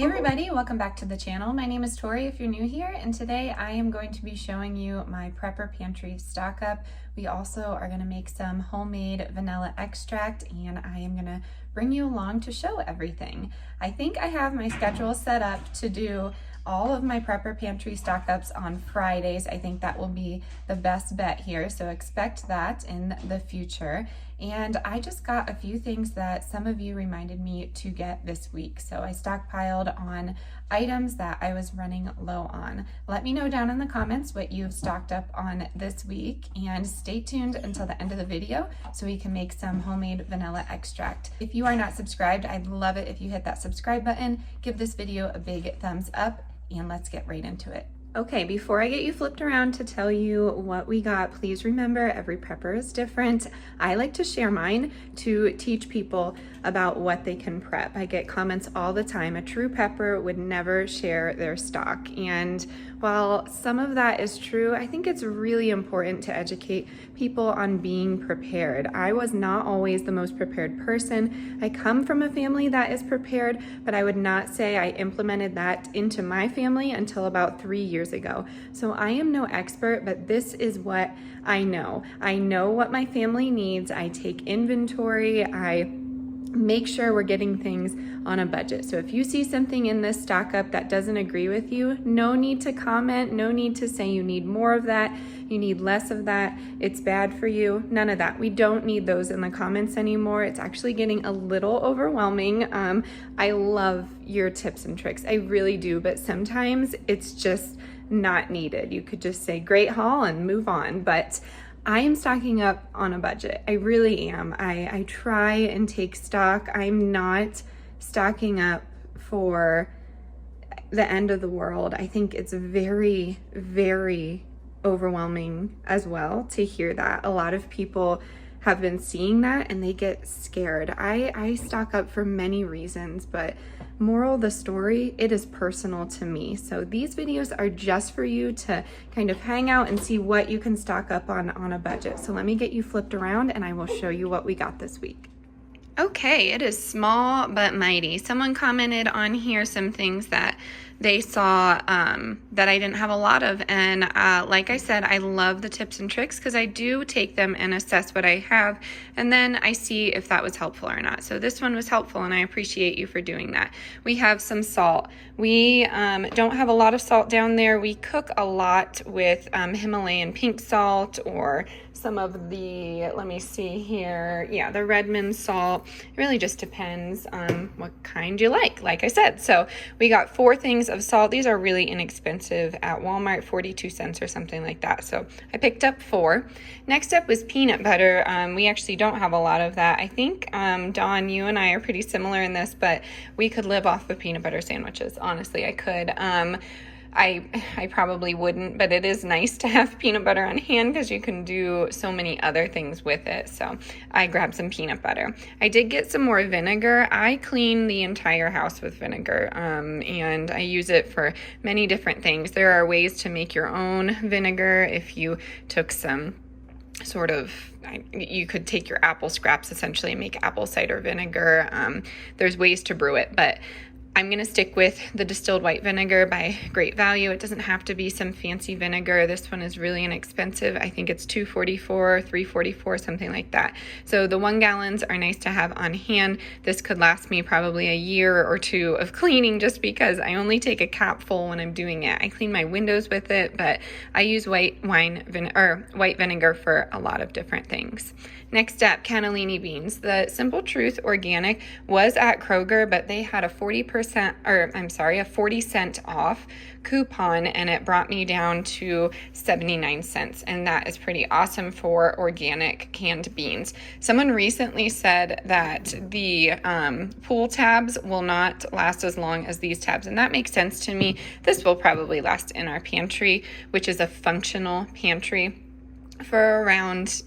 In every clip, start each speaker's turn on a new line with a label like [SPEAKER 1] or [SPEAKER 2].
[SPEAKER 1] Hey everybody, welcome back to the channel. My name is Tori if you're new here, and today I am going to be showing you my prepper pantry stock up. We also are going to make some homemade vanilla extract, and I am going to bring you along to show everything. I think I have my schedule set up to do all of my prepper pantry stock ups on Fridays. I think that will be the best bet here, so expect that in the future. And I just got a few things that some of you reminded me to get this week. So I stockpiled on items that I was running low on. Let me know down in the comments what you've stocked up on this week, and stay tuned until the end of the video so we can make some homemade vanilla extract. If you are not subscribed, I'd love it if you hit that subscribe button, give this video a big thumbs up, and let's get right into it. Okay, before I get you flipped around to tell you what we got, please remember every prepper is different. I like to share mine to teach people about what they can prep. I get comments all the time. A true prepper would never share their stock. And while some of that is true, I think it's really important to educate people on being prepared. I was not always the most prepared person. I come from a family that is prepared, but I would not say I implemented that into my family until about 3 years ago. So I am no expert, but this is what I know. I know what my family needs. I take inventory. I make sure we're getting things on a budget. So if you see something in this stock up that doesn't agree with you, no need to comment, no need to say you need more of that, you need less of that, it's bad for you, none of that. We don't need those in the comments anymore. It's actually getting a little overwhelming. I love your tips and tricks, I really do, but sometimes it's just not needed. You could just say great haul and move on, but I am stocking up on a budget. I really am. I try and take stock. I'm not stocking up for the end of the world. I think it's very, very overwhelming as well to hear that. A lot of people have been seeing that and they get scared. I stock up for many reasons, but moral of the story, it is personal to me. So these videos are just for you to kind of hang out and see what you can stock up on a budget. So let me get you flipped around and I will show you what we got this week. Okay, it is small but mighty. Someone commented on here some things that they saw that I didn't have a lot of, and like I said, I love the tips and tricks because I do take them and assess what I have, and then I see if that was helpful or not. So this one was helpful, and I appreciate you for doing that. We have some salt. We don't have a lot of salt down there. We cook a lot with Himalayan pink salt or some of the, let me see here, yeah, the Redmond salt. It really just depends on what kind you like I said. So we got 4 things of salt. These are really inexpensive at Walmart, 42 cents or something like that. So I picked up 4. Next up was peanut butter. We actually don't have a lot of that. I think, Dawn, you and I are pretty similar in this, but we could live off of peanut butter sandwiches. Honestly, I could. I probably wouldn't, but it is nice to have peanut butter on hand because you can do so many other things with it. So I grabbed some peanut butter. I did get some more vinegar. I clean the entire house with vinegar, and I use it for many different things. There are ways to make your own vinegar. If you took some sort of, you could take your apple scraps essentially and make apple cider vinegar. There's ways to brew it, but I'm going to stick with the distilled white vinegar by Great Value. It doesn't have to be some fancy vinegar. This one is really inexpensive. I think it's $2.44, $3.44, something like that. So the 1 gallons are nice to have on hand. This could last me probably a year or 2 of cleaning just because I only take a cap full when I'm doing it. I clean my windows with it, but I use white vinegar for a lot of different things. Next up, cannellini beans. The Simple Truth Organic was at Kroger, but they had a 40 cent off coupon, and it brought me down to 79 cents, and that is pretty awesome for organic canned beans. Someone recently said that the pool tabs will not last as long as these tabs, and that makes sense to me. This will probably last in our pantry, which is a functional pantry, for around,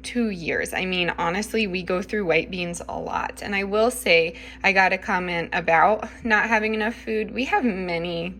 [SPEAKER 1] 2 years. I mean, honestly, we go through white beans a lot. And I will say, I got a comment about not having enough food. We have many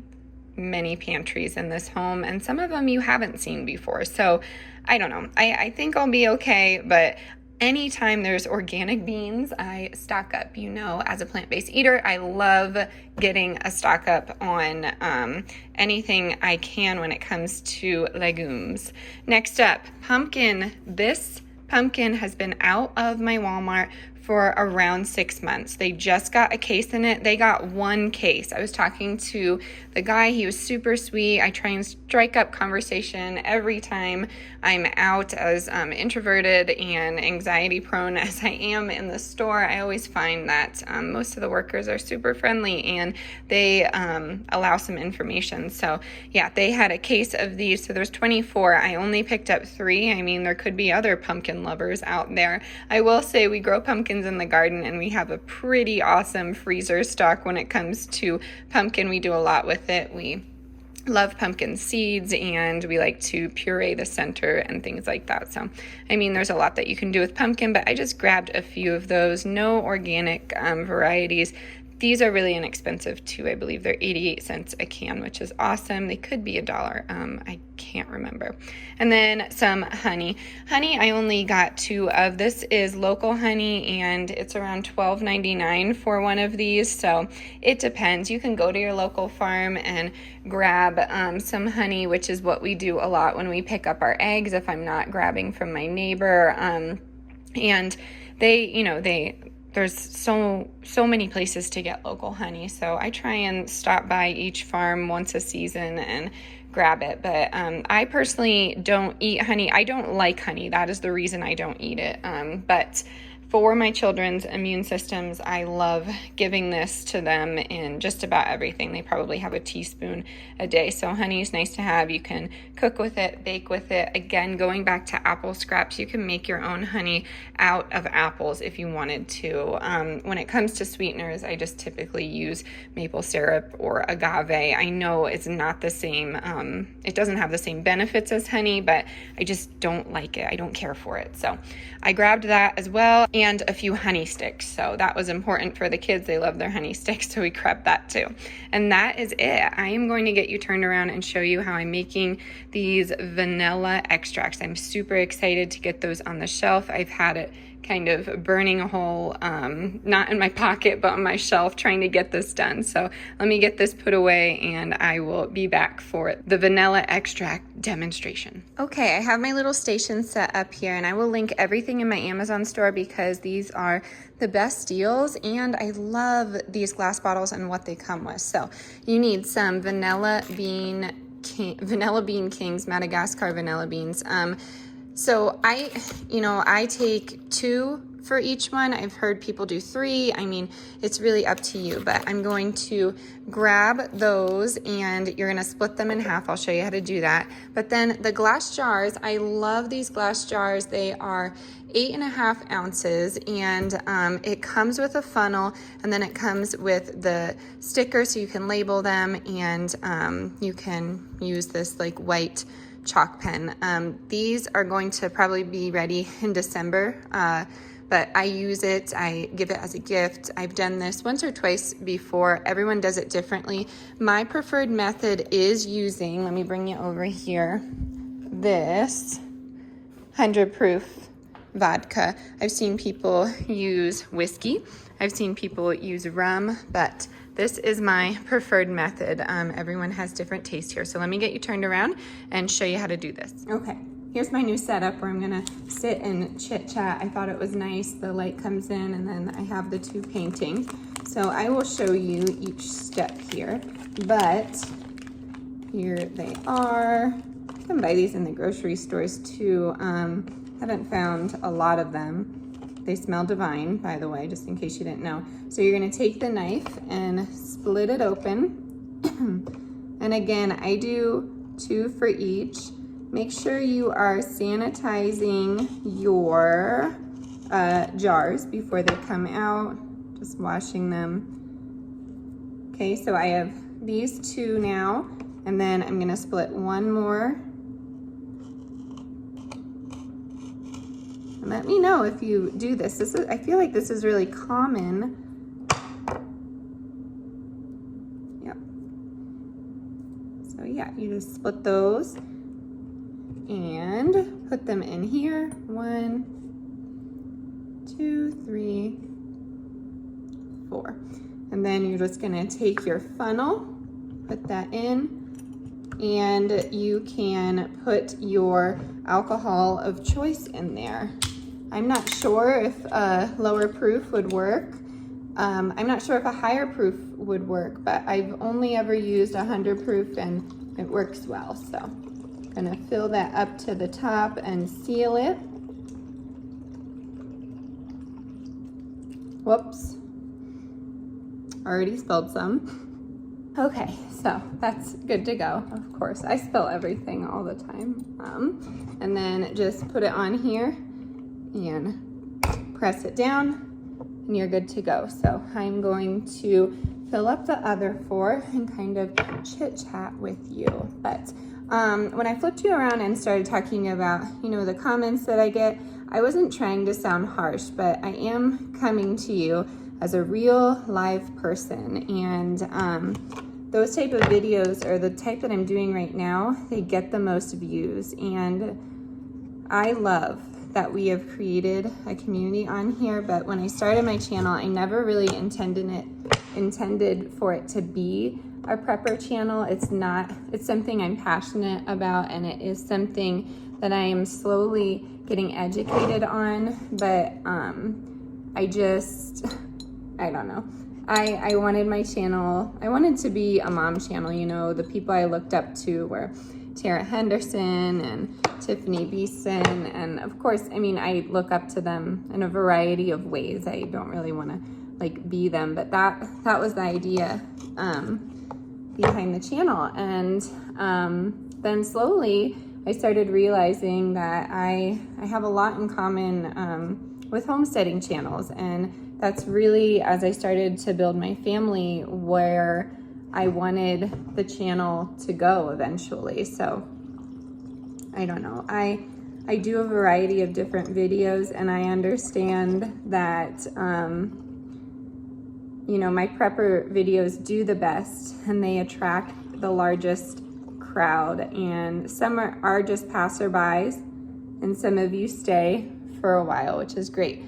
[SPEAKER 1] pantries in this home, and some of them you haven't seen before. So I don't know. I think I'll be okay, but Anytime there's organic beans, I stock up. You know, as a plant-based eater, I love getting a stock up on anything I can when it comes to legumes. Next up, pumpkin. This pumpkin has been out of my Walmart for around 6 months. They just got a case in it. They got one case. I was talking to the guy. He was super sweet. I try and strike up conversation every time I'm out. As introverted and anxiety prone as I am in the store, I always find that most of the workers are super friendly and they allow some information. So yeah, they had a case of these. So there's 24. I only picked up 3. I mean, there could be other pumpkin lovers out there. I will say we grow pumpkins in the garden and we have a pretty awesome freezer stock when it comes to pumpkin. We do a lot with it. We love pumpkin seeds and we like to puree the center and things like that. So, I mean, there's a lot that you can do with pumpkin, but I just grabbed a few of those. No organic varieties. These are really inexpensive too. I believe they're 88 cents a can, which is awesome. They could be $1. I can't remember. And then some honey. Honey, I only got 2 of. This is local honey and it's around $12.99 for one of these. So it depends. You can go to your local farm and grab some honey, which is what we do a lot when we pick up our eggs if I'm not grabbing from my neighbor. And there's so many places to get local honey. So I try and stop by each farm once a season and grab it. But I personally don't eat honey. I don't like honey. That is the reason I don't eat it. But for my children's immune systems, I love giving this to them in just about everything. They probably have a teaspoon a day. So honey is nice to have. You can cook with it, bake with it. Again, going back to apple scraps, you can make your own honey out of apples if you wanted to. When it comes to sweeteners, I just typically use maple syrup or agave. I know it's not the same. It doesn't have the same benefits as honey, but I just don't like it. I don't care for it. So I grabbed that as well. And a few honey sticks. So that was important for the kids. They love their honey sticks, so we grabbed that too. And that is it. I am going to get you turned around and show you how I'm making these vanilla extracts. I'm super excited to get those on the shelf. I've had it kind of burning a hole, not in my pocket, but on my shelf trying to get this done. So let me get this put away and I will be back for the vanilla extract demonstration. Okay, I have my little station set up here and I will link everything in my Amazon store because these are the best deals and I love these glass bottles and what they come with. So you need some Vanilla Bean Kings, Madagascar vanilla beans. So I take 2 for each one. I've heard people do 3. I mean, it's really up to you, but I'm going to grab those and you're going to split them in half. I'll show you how to do that. But then the glass jars, I love these glass jars. They are 8.5 ounces and it comes with a funnel and then it comes with the sticker so you can label them and you can use this like white chalk pen. These are going to probably be ready in December, but I use it, I give it as a gift. I've done this once or twice before. Everyone does it differently. My preferred method is using, let me bring you over here, this 100 proof vodka. I've seen people use whiskey. I've seen people use rum, but this is my preferred method. Everyone has different taste here. So let me get you turned around and show you how to do this. Okay, here's my new setup where I'm gonna sit and chit chat. I thought it was nice. The light comes in and then I have the 2 paintings. So I will show you each step here, but here they are. You can buy these in the grocery stores too. Haven't found a lot of them. They smell divine, by the way, just in case you didn't know. So you're gonna take the knife and split it open. And again, I do 2 for each. Make sure you are sanitizing your jars before they come out, just washing them. Okay, so I have these 2 now, and then I'm gonna split 1 more. And let me know if you do this. I feel like this is really common. Yep. So yeah, you just split those and put them in here. 1, 2, 3, 4. And then you're just gonna take your funnel, put that in, and you can put your alcohol of choice in there. I'm not sure if a lower proof would work. I'm not sure if a higher proof would work, but I've only ever used 100 proof and it works well. So I'm gonna fill that up to the top and seal it. Whoops, already spilled some. Okay, so that's good to go. Of course, I spill everything all the time. And then just put it on here and press it down and you're good to go. So I'm going to fill up the other 4 and kind of chit chat with you. But when I flipped you around and started talking about, you know, the comments that I get, I wasn't trying to sound harsh, but I am coming to you as a real live person. And those type of videos, or the type that I'm doing right now, they get the most views. And I love that we have created a community on here, but when I started my channel, I never really intended for it to be a prepper channel. It's something I'm passionate about, and it is something that I am slowly getting educated on, but I don't know. I wanted my channel, I wanted to be a mom channel. You know, the people I looked up to were Tara Henderson and Tiffany Beeson, and of course, I mean, I look up to them in a variety of ways. I don't really want to like be them, but that was the idea behind the channel. And then slowly I started realizing that I have a lot in common with homesteading channels, and that's really, as I started to build my family, where I wanted the channel to go eventually. So I don't know, I do a variety of different videos, and I understand that you know, my prepper videos do the best and they attract the largest crowd, and some are just passerbys, and some of you stay for a while, which is great.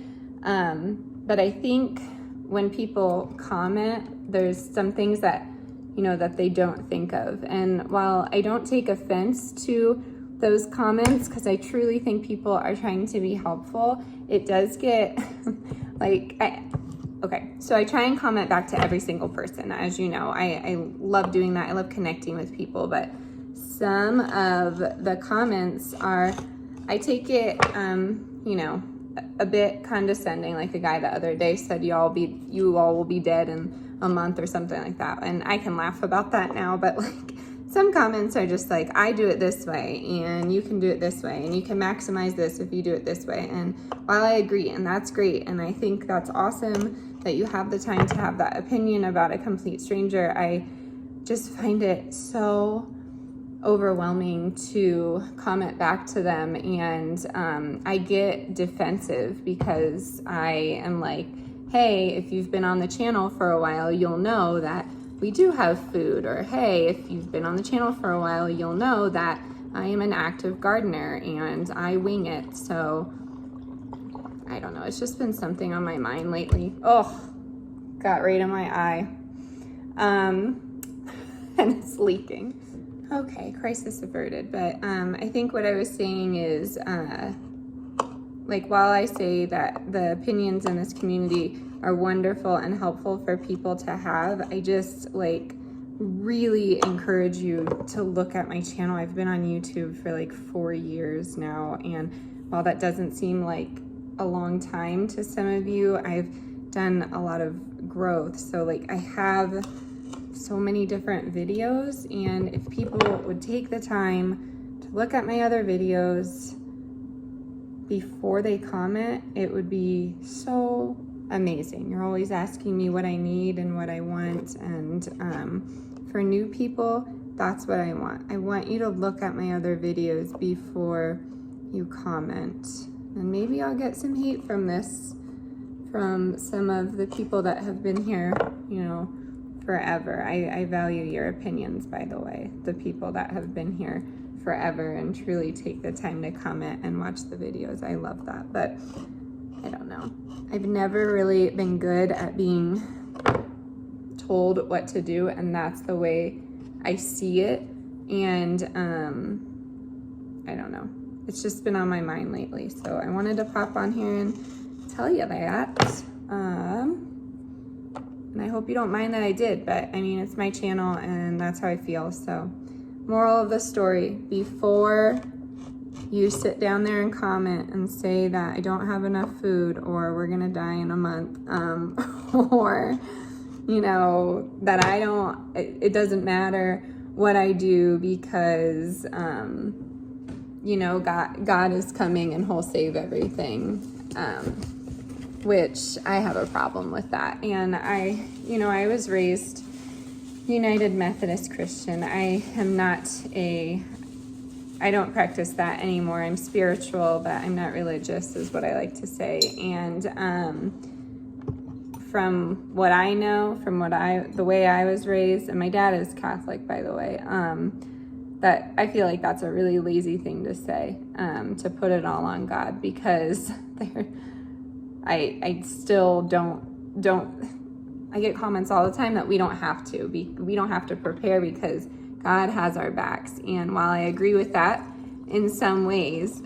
[SPEAKER 1] But I think when people comment, there's some things that, you know, that they don't think of. And while I don't take offense to those comments, because I truly think people are trying to be helpful, it does get like, okay, so I try and comment back to every single person. As you know, I love doing that. I love connecting with people, but some of the comments are, I take it, you know, a bit condescending. Like the guy the other day said, you all will be dead in a month or something like that. And I can laugh about that now, but like some comments are just like, I do it this way and you can do it this way, and you can maximize this if you do it this way. And while I agree, and that's great, and I think that's awesome that you have the time to have that opinion about a complete stranger, I just find it so overwhelming to comment back to them. And I get defensive because I am like, hey, if you've been on the channel for a while, you'll know that we do have food. Or hey, if you've been on the channel for a while, you'll know that I am an active gardener and I wing it. So I don't know, it's just been something on my mind lately. Oh, got right in my eye. And it's leaking. Okay, crisis averted. But I think what I was saying is, like, while I say that the opinions in this community are wonderful and helpful for people to have, I just like really encourage you to look at my channel. I've been on YouTube for like 4 years now, and while that doesn't seem like a long time to some of you, I've done a lot of growth. So like I have so many different videos, and if people would take the time to look at my other videos before they comment, it would be so amazing. You're always asking me what I need and what I want, and for new people, that's what I want. I want you to look at my other videos before you comment. And maybe I'll get some hate from this, from some of the people that have been here, you know, forever. I value your opinions, by the way, the people that have been here forever and truly take the time to comment and watch the videos. I love that. But I don't know. I've never really been good at being told what to do, and that's the way I see it. And I don't know. It's just been on my mind lately. So I wanted to pop on here and tell you that. And I hope you don't mind that I did, but I mean, it's my channel and that's how I feel. So moral of the story, before you sit down there and comment and say that I don't have enough food, or we're gonna die in a month, or, you know, that I don't, it doesn't matter what I do because, you know, God is coming and he'll save everything, which I have a problem with that. And I was raised United Methodist Christian. I don't practice that anymore. I'm spiritual, but I'm not religious, is what I like to say. And from what I know, the way I was raised, and my dad is Catholic, by the way, that I feel like that's a really lazy thing to say, to put it all on God, because I still don't, I get comments all the time that we don't have to prepare because God has our backs. And while I agree with that in some ways,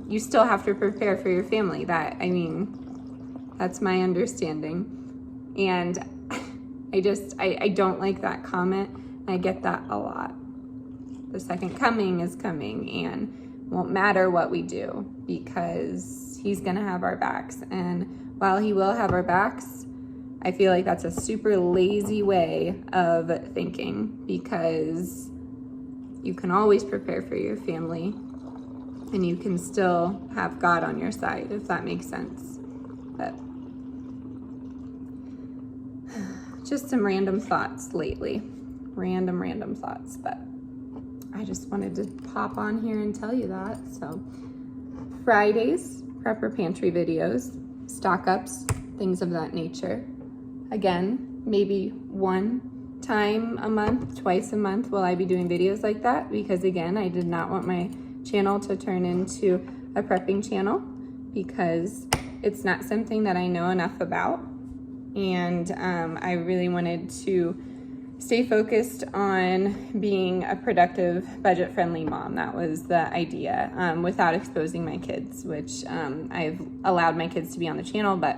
[SPEAKER 1] you still have to prepare for your family. That's my understanding. And I don't like that comment. I get that a lot. The second coming is coming and won't matter what we do because he's gonna have our backs. And while he will have our backs, I feel like that's a super lazy way of thinking, because you can always prepare for your family and you can still have God on your side, if that makes sense. But just some random thoughts lately. Random thoughts, but I just wanted to pop on here and tell you that. So Fridays, prepper pantry videos, stock ups, things of that nature. Again, maybe one time a month, twice a month will I be doing videos like that, because again, I did not want my channel to turn into a prepping channel because it's not something that I know enough about. And I really wanted to stay focused on being a productive, budget-friendly mom. That was the idea, without exposing my kids, which I've allowed my kids to be on the channel, but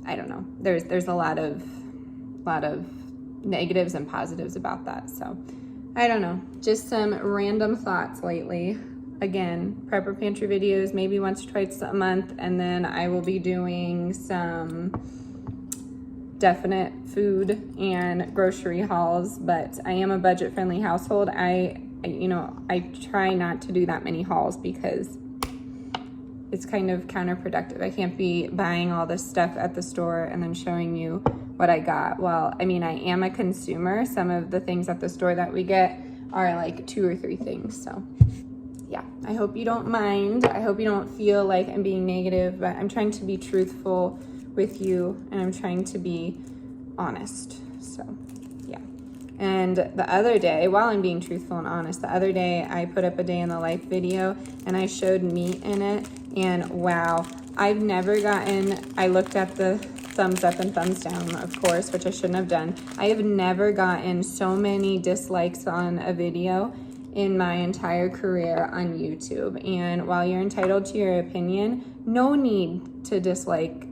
[SPEAKER 1] I don't know. There's a lot of negatives and positives about that. So I don't know. Just some random thoughts lately. Again, prepper pantry videos, maybe once or twice a month, and then I will be doing some definite food and grocery hauls. But I am a budget-friendly household. I try not to do that many hauls because it's kind of counterproductive. I can't be buying all this stuff at the store and then showing you what I got. Well, I mean, I am a consumer. Some of the things at the store that we get are like 2 or 3 things. So yeah, I hope you don't mind. I hope you don't feel like I'm being negative, but I'm trying to be truthful with you and I'm trying to be honest. So yeah. And the other day, while I'm being truthful and honest, the other day I put up a day in the life video and I showed meat in it. And wow, I've never gotten, I looked at the thumbs up and thumbs down, of course, which I shouldn't have done. I have never gotten so many dislikes on a video in my entire career on YouTube. And while you're entitled to your opinion, no need to dislike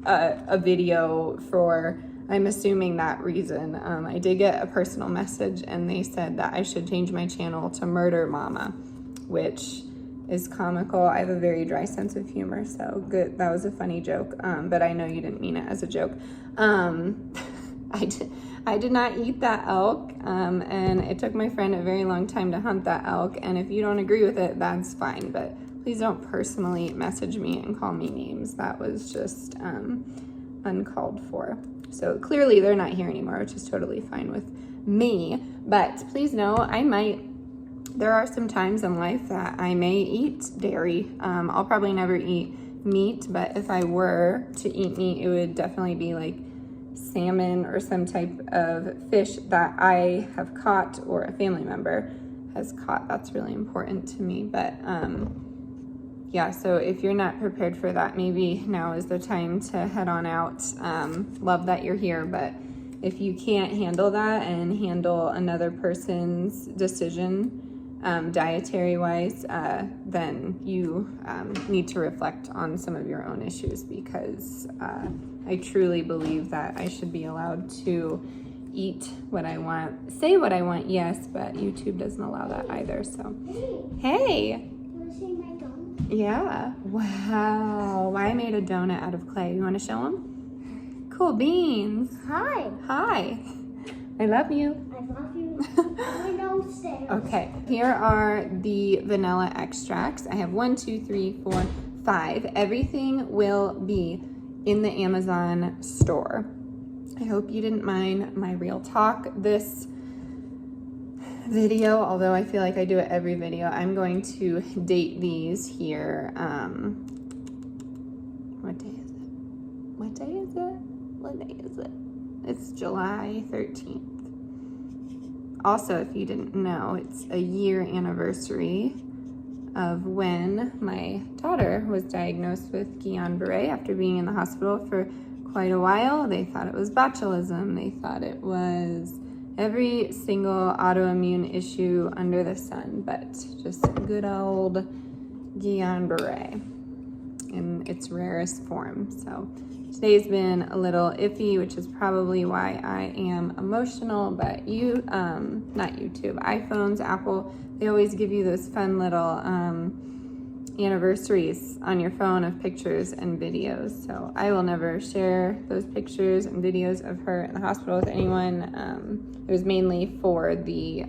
[SPEAKER 1] a video for, I'm assuming, that reason. I did get a personal message and they said that I should change my channel to Murder Momma, which is comical. I have a very dry sense of humor, so good. That was a funny joke, but I know you didn't mean it as a joke. I did not eat that elk, and it took my friend a very long time to hunt that elk, and if you don't agree with it, that's fine, but please don't personally message me and call me names. That was just uncalled for. So clearly they're not here anymore, which is totally fine with me, but please know there are some times in life that I may eat dairy. I'll probably never eat meat, but if I were to eat meat, it would definitely be like salmon or some type of fish that I have caught or a family member has caught. That's really important to me. But yeah, so if you're not prepared for that, maybe now is the time to head on out. Love that you're here, but if you can't handle that and handle another person's decision, dietary-wise, then you need to reflect on some of your own issues, because I truly believe that I should be allowed to eat what I want, say what I want, yes, but YouTube doesn't allow that either, so. Hey! Yeah. Wow. I made a donut out of clay. You want to show them? Cool beans.
[SPEAKER 2] Hi.
[SPEAKER 1] Hi. I love you.
[SPEAKER 2] I love you. Going downstairs.
[SPEAKER 1] Okay. Here are the vanilla extracts. I have 1, 2, 3, 4, 5. Everything will be in the Amazon store. I hope you didn't mind my real talk this video, although I feel like I do it every video. I'm going to date these here. What day is it? What day is it? What day is it? It's July 13th. Also, if you didn't know, it's a year anniversary of when my daughter was diagnosed with Guillain-Barré after being in the hospital for quite a while. They thought it was botulism. They thought it was every single autoimmune issue under the sun, but just good old Guillain-Barré in its rarest form. So today's been a little iffy, which is probably why I am emotional, but not YouTube, iPhones, Apple, they always give you those fun little anniversaries on your phone of pictures and videos. So I will never share those pictures and videos of her in the hospital with anyone. It was mainly for the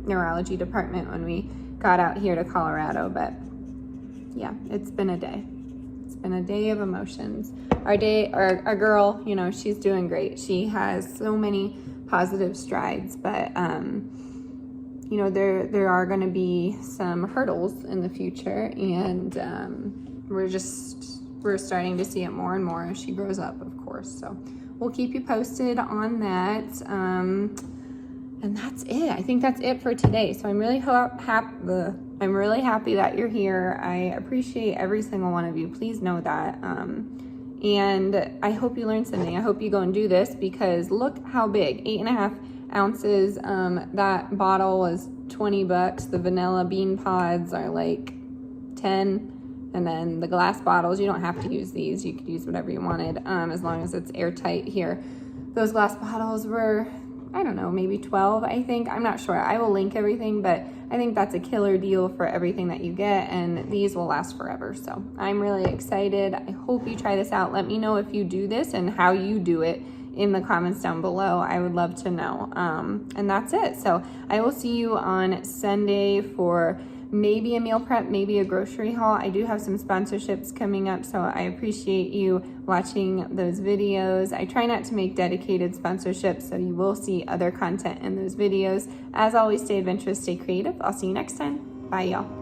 [SPEAKER 1] neurology department when we got out here to Colorado, but yeah, it's been a day. It's been a day of emotions. Our girl, you know, she's doing great. She has so many positive strides, but you know, there are going to be some hurdles in the future, and we're starting to see it more and more as she grows up, of course. So we'll keep you posted on that. And that's it. I think that's it for today. So I'm really happy that you're here. I appreciate every single one of you. Please know that. And I hope you learned something. I hope you go and do this, because look how big, 8.5 ounces. That bottle was $20. The vanilla bean pods are like 10. And then the glass bottles, you don't have to use these. You could use whatever you wanted, as long as it's airtight here. Those glass bottles were, I don't know, maybe 12, I think. I'm not sure. I will link everything, but I think that's a killer deal for everything that you get, and these will last forever. So I'm really excited. I hope you try this out. Let me know if you do this and how you do it in the comments down below. I would love to know. And that's it. So I will see you on Sunday for maybe a meal prep, maybe a grocery haul. I do have some sponsorships coming up, so I appreciate you watching those videos. I try not to make dedicated sponsorships, so you will see other content in those videos. As always, stay adventurous, stay creative. I'll see you next time. Bye, y'all.